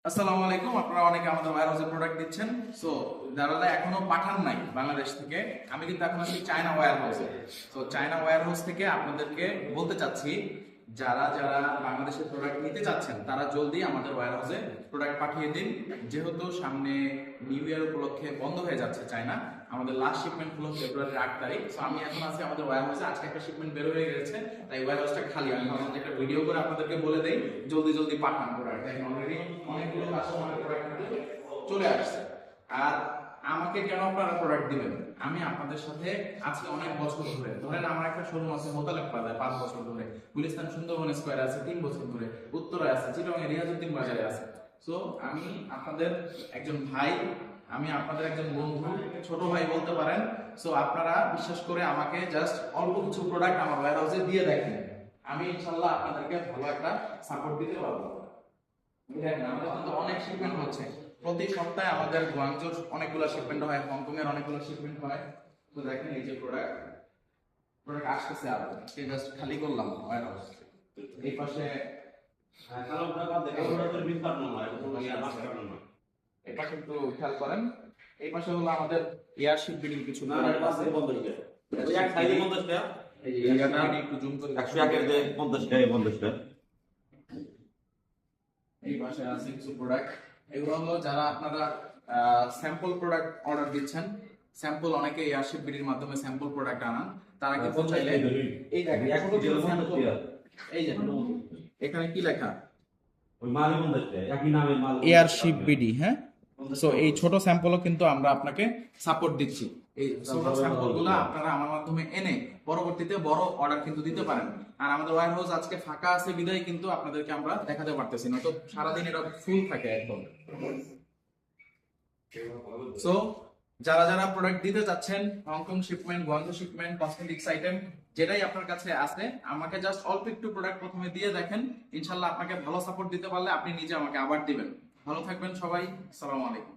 আসসালামু আলাইকুম। আপনারা অনেকে আমাদের ওয়্যার হাউসে প্রোডাক্ট দিচ্ছেন। সো যারা এখনো পাঠান নাই বাংলাদেশ থেকে, আমি কিন্তু এখন আছি চায়না ওয়্যার হাউসে। তো চায়না ওয়্যার হাউস থেকে আপনাদেরকে বলতে চাচ্ছি, যারা যারা বাংলাদেশের প্রোডাক্ট নিতে চাচ্ছেন তারা জলদি আমাদের ওয়্যার হাউসে প্রোডাক্ট পাঠিয়ে দিন। যেহেতু সামনে নিউ ইয়ার উপলক্ষে বন্ধ হয়ে যাচ্ছে চায়না, আমাদের লাস্ট শিপমেন্ট হলো ফেব্রুয়ারির 8 তারিখ। সো আমি এখন আছি আমাদের ওয়্যার হাউসে। আজকে একটা শিপমেন্ট বের হয়ে গেছে, তাই ওয়্যার হাউসটা খালি। আমি ভাবলাম যে একটা ভিডিও করে আপনাদেরকে বলে দেই, জলদি জলদি পাঠান প্রোডাক্ট। অলরেডি অনেকগুলো কাস্টমারের প্রোডাক্ট চলে আসছে। আর আমাকে কেন আপনারা প্রোডাক্ট দিবেন? আমি আপনাদের সাথে আজকে অনেক বছর ধরে, ধরেন আমার একটা শোরুম আছে মোতালেব প্লাজায় 5 বছর ধরে, গুলিস্তান সুন্দরবন স্কয়ারে আছে 3 বছর ধরে, উত্তরায় আছে, চিটাগাং রিয়াজউদ্দিন বাজারে আছে। সো আমি আপনাদের একজন ভাই, আমি আপনাদের একজন বন্ধু, ছোট ভাই বলতে পারেন। সো আপনারা বিশ্বাস করে আমাকে জাস্ট অল্প কিছু প্রোডাক্ট আমার ওয়্যার হাউসে দিয়ে দেখেন, আমি ইনশাআল্লাহ আপনাদেরকে ভালো একটা সাপোর্ট দিতে পারবো। দেখেন আমাদের কিন্তু অনেক শিপমেন্ট হচ্ছে, প্রতি সপ্তাহে আমাদের গুয়াংজোর অনেকগুলো শিপমেন্ট হয়, হংকং এর অনেকগুলো শিপমেন্ট হয়। তো দেখেন এই যে প্রোডাক্ট আসতেছে, আরো জাস্ট খালি করলাম ওয়্যার হাউস। এই পাশে এটা কিন্তু খেয়াল করেন, এই পাশে হলো আমাদের এয়ারশিপ বিডিং কিছু এই যে এয়ারশিপ বিডিং একটু জুম করে 101 এর যে 50 টাকা 50 টাকা এই পাশে আছে কিছু প্রোডাক্ট। এগুলো হলো যারা আপনারা স্যাম্পল প্রোডাক্ট অর্ডার দিচ্ছেন, স্যাম্পল অনেকে এয়ারশিপ বিডির মাধ্যমে স্যাম্পল প্রোডাক্ট আনান, তারা কিন্তু চাইলে এই দেখেন এই যে এখানে কি লেখা, ওই মালই 50 টাকা একই নামের মাল এয়ারশিপ বিডি। হ্যাঁ, সো এই ছোট স্যাম্পলও কিন্তু আমরা আপনাকে সাপোর্ট দিচ্ছি। এই ছোট স্যাম্পলগুলো আপনারা আমার মাধ্যমে এনে পরবর্তীতে বড় অর্ডার কিন্তু দিতে পারেন। আর আমাদের ওয়্যার হাউস আজকে ফাঁকা আছে বিদায় কিন্তু আপনাদেরকে আমরা দেখাতে পারতেছি না, তো সারাদিন এটা ফুল থাকে একদম। সো যারা যারা প্রোডাক্ট দিতে চাচ্ছেন, Hong Kong shipment, Guangzhou shipment, cosmetics item, যেটাই আপনার কাছে আছে, আমাকে জাস্ট অল্প একটু প্রোডাক্ট প্রথমে দিয়ে দেখেন। ইনশাআল্লাহ আপনাকে ভালো সাপোর্ট দিতে পারলে আপনি নিজে আমাকে আবার দিবেন। ভালো থাকবেন সবাই। আসসালামু আলাইকুম।